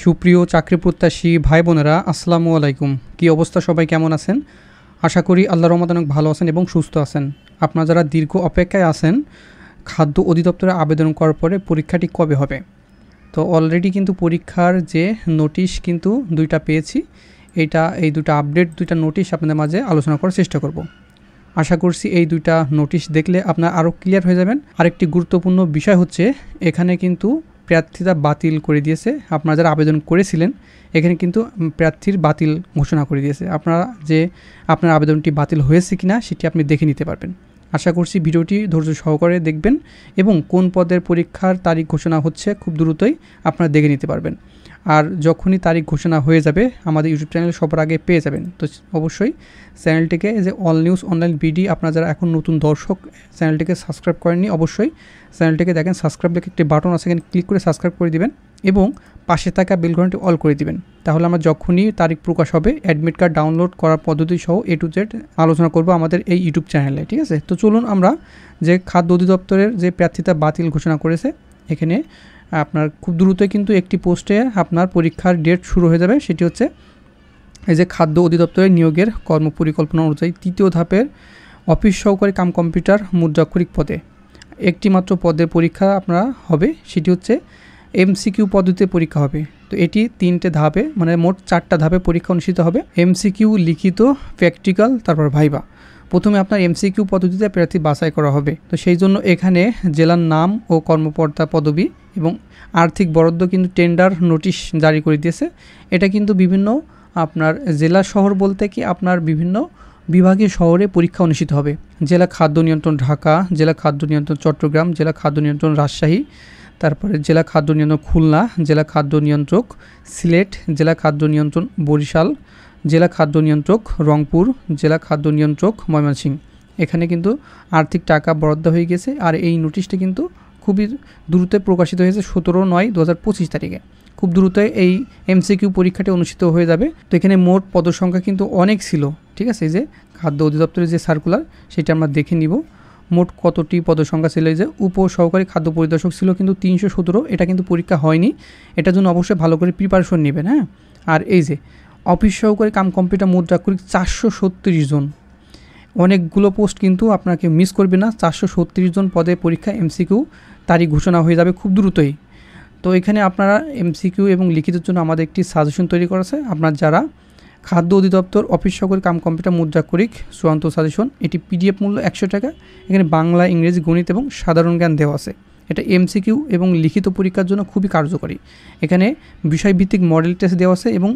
সুপ্রিয় চাকরি প্রত্যাশী ভাই বোনেরা আসসালামু আলাইকুম। কি অবস্থা, সবাই কেমন আছেন? আশা করি আল্লাহর রহমতে অনেক ভালো আছেন এবং সুস্থ আছেন। আপনারা যারা দীর্ঘ অপেক্ষায় আছেন খাদ্য অধিদপ্তরে আবেদন করার পরে পরীক্ষাটি কবে হবে, তো অলরেডি কিন্তু পরীক্ষার যে নোটিশ কিন্তু দুইটা পেয়েছি। এই দুটো আপডেট, দুইটা নোটিশ আপনাদের মাঝে আলোচনা করার চেষ্টা করব। আশা করছি এই দুইটা নোটিশ দেখলে আপনারা আরও ক্লিয়ার হয়ে যাবেন। আরেকটি গুরুত্বপূর্ণ বিষয় হচ্ছে, এখানে কিন্তু প্রার্থীরা বাতিল করে দিয়েছে। আপনারা যারা আবেদন করেছিলেন এখানে কিন্তু প্রার্থীর বাতিল ঘোষণা করে দিয়েছে। আপনার আবেদনটি বাতিল হয়েছে কিনা সেটি আপনি দেখে নিতে পারবেন। আশা করছি ভিডিওটি ধৈর্য সহকারে দেখবেন এবং কোন পদের পরীক্ষার তারিখ ঘোষণা হচ্ছে খুব দ্রুতই আপনারা দেখে নিতে পারবেন। আর যখনই তারিখ ঘোষণা হয়ে যাবে আমাদের ইউটিউব চ্যানেলে সবার আগে পেয়ে যাবেন। তো অবশ্যই চ্যানেলটিকে যে অল নিউজ অনলাইন বিডি, আপনারা যারা এখন নতুন দর্শক চ্যানেলটিকে সাবস্ক্রাইব করেননি, অবশ্যই চ্যানেলটিকে দেখেন, সাবস্ক্রাইব লিখে একটি বাটন আছে, এখানে ক্লিক করে সাবস্ক্রাইব করে দিবেন এবং পাশে থাকা বেল ঘন্টাটি অল করে দিবেন। তাহলে আমরা যখনই তারিখ প্রকাশ হবে অ্যাডমিট কার্ড ডাউনলোড করার পদ্ধতি সহ A to Z আলোচনা করব আমাদের এই ইউটিউব চ্যানেলে। ঠিক আছে, তো চলুন আমরা যে খাদ্য অধিদপ্তরের যে প্রার্থীতা বাতিল ঘোষণা করেছে, এখানে আপনার খুব দ্রুতই কিন্তু একটি পোস্টে আপনার পরীক্ষার ডেট শুরু হয়ে যাবে। সেটি হচ্ছে এই যে খাদ্য অধিদপ্তরের নিয়োগের কর্মপরিকল্পনা অনুযায়ী 3য় ধাপের অফিস সহকারী কাম কম্পিউটার মুদ্রাক্ষরিক পদে একটি মাত্র পদের পরীক্ষা আপনার হবে। সেটি হচ্ছে MCQ পদ্ধতিতে পরীক্ষা হবে। তো এটি 3টে ধাপে, মানে মোট 4টা ধাপে পরীক্ষা অনুষ্ঠিত হবে। MCQ, লিখিত, প্র্যাকটিক্যাল, তারপর ভাইবা। প্রথমে আপনার MCQ পদ্ধতিতে প্রার্থী বাছাই করা হবে। তো সেই জন্য এখানে জেলার নাম ও কর্মকর্তা পদবি এবং আর্থিক বরাদ্দ কিন্তু টেন্ডার নোটিশ জারি করে দিয়েছে। এটা কিন্তু বিভিন্ন আপনার জেলা শহর বলতে কি আপনার বিভিন্ন বিভাগীয় শহরে পরীক্ষা অনুষ্ঠিত হবে। জেলা খাদ্য নিয়ন্ত্রণ ঢাকা, জেলা খাদ্য নিয়ন্ত্রণ চট্টগ্রাম, জেলা খাদ্য নিয়ন্ত্রণ রাজশাহী, তারপরে জেলা খাদ্য নিয়ন্ত্রণ খুলনা, জেলা খাদ্য নিয়ন্ত্রক সিলেট, জেলা খাদ্য নিয়ন্ত্রণ বরিশাল, জেলা খাদ্য নিয়ন্ত্রক রংপুর, জেলা খাদ্য নিয়ন্ত্রক ময়মনসিংহ। এখানে কিন্তু আর্থিক টাকা বরাদ্দ হয়ে গেছে। আর এই নোটিশটি কিন্তু খুবই দ্রুত প্রকাশিত হয়েছে 17/9/2025 তারিখে। খুব দ্রুত এই MCQ পরীক্ষাটি অনুষ্ঠিত হয়ে যাবে। তো এখানে মোট পদসংখ্যা কিন্তু অনেক ছিল। ঠিক আছে, এই যে খাদ্য অধিদপ্তরের যে সার্কুলার সেটা আমরা দেখে নিব মোট কতটি পদসংখ্যা ছিল। এই যে উপসহকারী খাদ্য পরিদর্শক ছিল কিন্তু 317, এটা কিন্তু পরীক্ষা হয়নি। এটার জন্য অবশ্যই ভালো করে প্রিপারেশন নেবেন। হ্যাঁ, আর এই যে অফিস সহকারী কাম কম্পিউটার মুদ্রাক্ষরিক 436 জন, অনেকগুলো পোস্ট কিন্তু আপনাকে মিস করবে না। 436 জন পদে পরীক্ষা MCQ তারিখ ঘোষণা হয়ে যাবে খুব দ্রুতই। তো এখানে আপনারা MCQ এবং লিখিতের জন্য আমাদের একটি সাজেশন তৈরি করেছে। আপনার যারা খাদ্য অধিদপ্তর অফিস সহকারী কাম কম্পিউটার মুদ্রাক্ষরিক চূড়ান্ত সাজেশন, এটি PDF মূল্য 100 টাকা। এখানে বাংলা, ইংরেজি, গণিত এবং সাধারণ জ্ঞান দেওয়া আছে। এটা MCQ এবং লিখিত পরীক্ষার জন্য খুবই কার্যকরী। এখানে বিষয়ভিত্তিক মডেল টেস্ট দেওয়া আছে এবং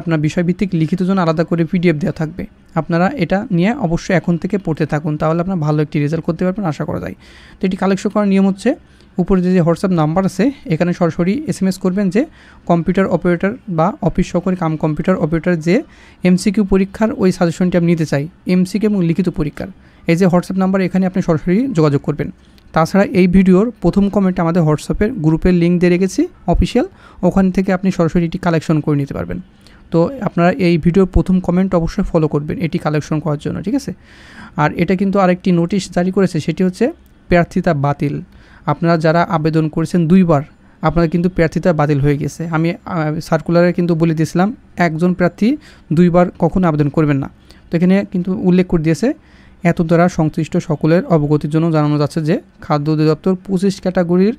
আপনার বিষয়ভিত্তিক লিখিত জন্য আলাদা করে PDF দেওয়া থাকবে। আপনারা এটা নিয়ে অবশ্যই এখন থেকে পড়তে থাকুন, তাহলে আপনার ভালো একটি রেজাল্ট করতে পারবেন আশা করা যায়। তো এটি কালেকশন করার নিয়ম হচ্ছে, উপরে যে হোয়াটসঅ্যাপ নাম্বার আছে এখানে সরাসরি SMS করবেন যে কম্পিউটার অপারেটর বা অফিস সহকারী কাম কম্পিউটার অপারেটর যে MCQ পরীক্ষার ওই সাজেশনটি আমি নিতে চাই, MCQ এবং লিখিত পরীক্ষার। এই যে হোয়াটসঅ্যাপ নাম্বার, এখানে আপনি সরাসরি যোগাযোগ করবেন। তাছাড়া এই ভিডিওর প্রথম কমেন্টে আমাদের হোয়াটসঅ্যাপের গ্রুপের লিঙ্ক দিয়ে রেখেছি অফিসিয়াল, ওখান থেকে আপনি সরাসরি এটি কালেকশন করে নিতে পারবেন। তো আপনারা এই ভিডিওর প্রথম কমেন্ট অবশ্যই ফলো করবেন এটি কালেকশন করার জন্য। ঠিক আছে, আর এটা কিন্তু আরেকটি নোটিশ জারি করেছে, সেটি হচ্ছে প্রার্থিতা বাতিল। আপনারা যারা আবেদন করেছেন 2বার, আপনারা কিন্তু প্রার্থিতা বাতিল হয়ে গেছে। আমি সার্কুলারে কিন্তু বলে দিয়েছিলাম একজন প্রার্থী 2বার কখনো আবেদন করবেন না। তো এখানে কিন্তু উল্লেখ করে দিয়েছে, এত দ্বারা সংশ্লিষ্ট সকলের অবগতির জন্য জানানো যাচ্ছে যে খাদ্য অধিদপ্তর 25 ক্যাটাগরির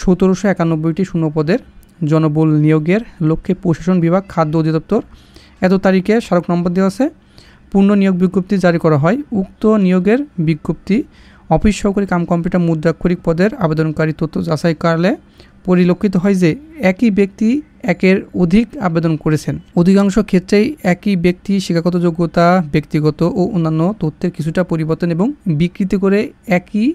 1791টি শূন্যপদের জনবল নিয়োগের লক্ষ্যে প্রশাসন বিভাগ খাদ্য অধিদপ্তর এত তারিখে স্মারক নম্বর দেওয়া আছে পূর্ণ নিয়োগ বিজ্ঞপ্তি জারি করা হয়। উক্ত নিয়োগের বিজ্ঞপ্তি অফিস সহকারী কাম কম্পিউটার মুদ্রাক্ষরিক পদের আবেদনকারী তথ্য যাচাইকালে পরিলক্ষিত হয় যে একই ব্যক্তি একের অধিক আবেদন করেছেন। অধিকাংশ ক্ষেত্রেই একই ব্যক্তি শিক্ষাগত যোগ্যতা, ব্যক্তিগত ও অন্যান্য তথ্যের কিছুটা পরিবর্তন এবং বিকৃতি করে একই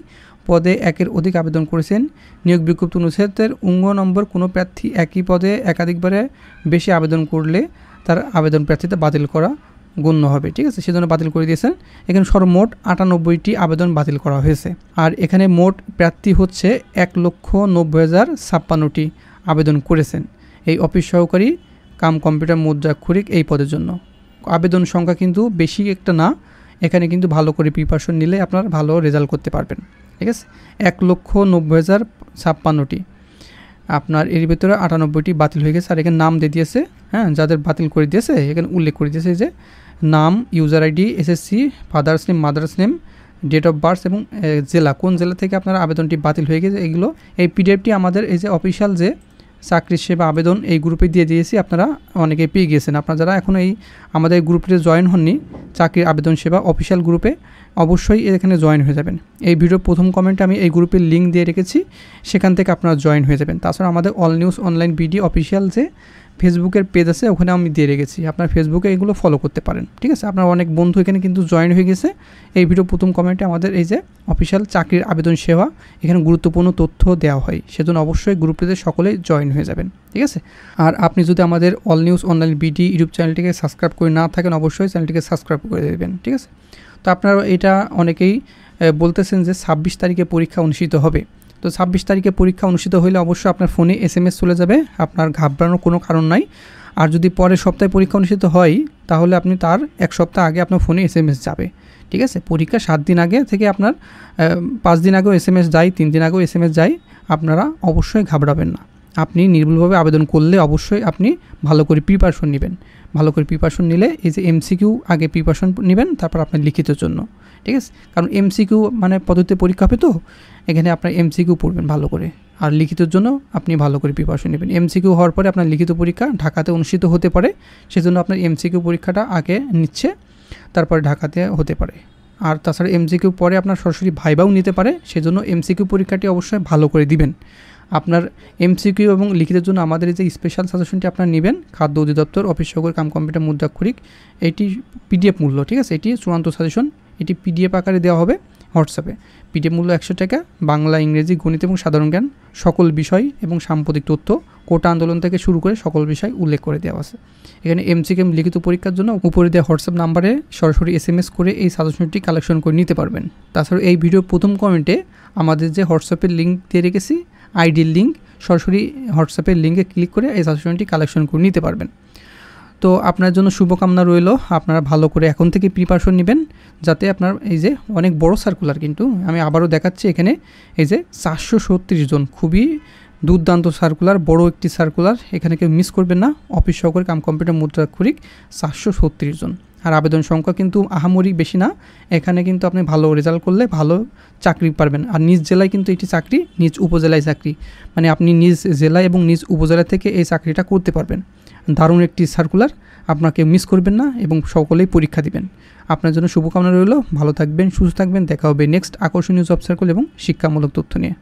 পদে একের অধিক আবেদন করেছেন। নিয়োগ বিজ্ঞপ্তি অনুচ্ছেদের অঙ্গ নম্বর কোনো প্রার্থী একই পদে একাধিকবারে বেশি আবেদন করলে তার আবেদন প্রার্থীতে বাতিল করা গণ্য হবে। ঠিক আছে, সেজন্য বাতিল করে দিয়েছেন। এখানে সর্বমোট 98টি আবেদন বাতিল করা হয়েছে। আর এখানে মোট প্রার্থী হচ্ছে 1,90,056টি আবেদন করেছেন এই অফিস সহকারী কাম কম্পিউটার মুদ্রাক্ষরিক এই পদের জন্য। আবেদন সংখ্যা কিন্তু বেশি একটা না, এখানে কিন্তু ভালো করে প্রিপারেশন নিলে আপনার ভালো রেজাল্ট করতে পারবেন। ঠিক আছে, 1,90,056টি আপনার এর ভিতরে 98টি বাতিল হয়ে গেছে। আর এখানে নাম দিয়ে দিয়েছে, হ্যাঁ, যাদের বাতিল করে দিয়েছে এখানে উল্লেখ করে দিয়েছে যে নাম, user ID, SSC, father's name, mother's name, date of birth এবং জেলা, কোন জেলা থেকে আপনার আবেদনটি বাতিল হয়ে গেছে এগুলো। এই পিডিএফটি আমাদের এই যে অফিসিয়াল যে চাকরির সেবা আবেদন এই গ্রুপে দিয়ে দিয়েছি, আপনারা অনেকেই পেয়ে গিয়েছেন। আপনারা যারা এখন এই আমাদের গ্রুপটিতে জয়েন হননি চাকরির আবেদন সেবা অফিসিয়াল গ্রুপে, অবশ্যই এখানে জয়েন হয়ে যাবেন। এই ভিডিওর প্রথম কমেন্টে আমি এই গ্রুপের লিঙ্ক দিয়ে রেখেছি, সেখান থেকে আপনারা জয়েন হয়ে যাবেন। তাছাড়া আমাদের all news online BD official যে ফেসবুকের পেজ আছে ওখানে আমি দিয়ে রেখেছি, আপনার ফেসবুকে এগুলো ফলো করতে পারেন, ঠিক আছে। আপনার অনেক বন্ধু এখানে কিন্তু জয়েন হয়ে গেছে। এই ভিডিও প্রথম কমেন্টে আমাদের এই যে অফিসিয়াল চাকরির আবেদন সেবা এখানে গুরুত্বপূর্ণ তথ্য দেওয়া হয়, সেজন্য অবশ্যই গ্রুপটিতে সকলেই জয়েন হয়ে যাবেন, ঠিক আছে। আর আপনি যদি আমাদের all news online BD YouTube চ্যানেলটিকে সাবস্ক্রাইব করে না থাকেন অবশ্যই চ্যানেলটিকে সাবস্ক্রাইব করে দেবেন, ঠিক আছে। তো আপনারা এটা অনেকেই বলতেছেন যে 26 তারিখে পরীক্ষা অনুষ্ঠিত হবে। তো 26 তারিখে পরীক্ষা অনুষ্ঠিত হলে অবশ্যই আপনার ফোনে SMS চলে যাবে, আপনার ঘাবড়ানোর কোনো কারণ নাই। আর যদি পরের সপ্তাহে পরীক্ষা অনুষ্ঠিত হয় তাহলে আপনি তার এক সপ্তাহ আগে আপনার ফোনে SMS যাবে, ঠিক আছে। পরীক্ষা 7 দিন আগে থেকে আপনার 5 দিন আগেও SMS যায়, 3 দিন আগেও SMS যায়, আপনারা অবশ্যই ঘাবড়াবেন না। আপনি নির্ভুলভাবে আবেদন করলে অবশ্যই আপনি ভালো করে প্রিপারেশন নেবেন। ভালো করে প্রিপারেশন নিলে এই যে MCQ আগে প্রিপারেশন নেবেন, তারপর আপনার লিখিতের জন্য, ঠিক আছে। কারণ MCQ মানে পদ্ধতি পরীক্ষা হবে, তো এখানে আপনার MCQ পড়বেন ভালো করে, আর লিখিতের জন্য আপনি ভালো করে প্রিপারেশন নেবেন। MCQ হওয়ার পরে আপনার লিখিত পরীক্ষা ঢাকাতে অনুষ্ঠিত হতে পারে, সেজন্য আপনার MCQ পরীক্ষাটা আগে নিচ্ছে, তারপরে ঢাকাতে হতে পারে। আর তাছাড়া MCQ পরে আপনার সরাসরি ভাইবাও নিতে পারে, সেজন্য MCQ পরীক্ষাটি অবশ্যই ভালো করে দিবেন। আপনার MCQ এবং লিখিতের জন্য আমাদের এই যে স্পেশাল সাজেশনটি আপনার নেবেন, খাদ্য অধিদপ্তর অফিস সহকারী কাম কম্পিউটার মুদ্রাক্ষরিক, এটি PDF মূল্য, ঠিক আছে। এটি চূড়ান্ত সাজেশন, এটি PDF আকারে দেওয়া হবে হোয়াটসঅ্যাপে। PDF মূল্য 100 টাকা। বাংলা, ইংরেজি, গণিত এবং সাধারণ জ্ঞান সকল বিষয় এবং সাম্প্রতিক তথ্য, কোটা আন্দোলন থেকে শুরু করে সকল বিষয় উল্লেখ করে দেওয়া আছে। এখানে MCQ লিখিত পরীক্ষার জন্য উপরে দেওয়া হোয়াটসঅ্যাপ নাম্বারে সরাসরি SMS করে এই সাজেশনটি কালেকশন করে নিতে পারবেন। তাছাড়া এই ভিডিওর প্রথম কমেন্টে আমাদের যে হোয়াটসঅ্যাপের লিঙ্ক দিয়ে রেখেছি, আইডির লিঙ্ক, সরাসরি হোয়াটসঅ্যাপের লিঙ্কে ক্লিক করে এই সাজেশনটি কালেকশন করে নিতে পারবেন। তো আপনার জন্য শুভকামনা রইল, আপনারা ভালো করে এখন থেকে প্রিপারেশন নেবেন, যাতে আপনার এই যে অনেক বড় সার্কুলার, কিন্তু আমি আবারও দেখাচ্ছি এখানে এই যে 436 জন, খুবই দুর্দান্ত সার্কুলার, বড় একটি সার্কুলার, এখানে কেউ মিস করবেন না। অফিস সহকারী কাম কম্পিউটার মুদ্রাক্ষরিক 436 জন। আর আবেদন সংখ্যা কিন্তু আহামরি বেশি না, এখানে কিন্তু আপনি ভালো রেজাল্ট করলে ভালো চাকরি পারবেন। আর নিজ জেলায় কিন্তু এটি চাকরি, নিজ উপজেলায় চাকরি, মানে আপনি নিজ জেলায় এবং নিজ উপজেলা থেকে এই চাকরিটা করতে পারবেন। দারুণ একটি সার্কুলার, আপনাকে মিস করবেন না এবং সকলেই পরীক্ষা দিবেন। আপনার জন্য শুভকামনা রইল, ভালো থাকবেন, সুস্থ থাকবেন। দেখা হবে নেক্সট আকর্ষণীয় জব সার্কেল এবং শিক্ষামূলক তথ্য নিয়ে।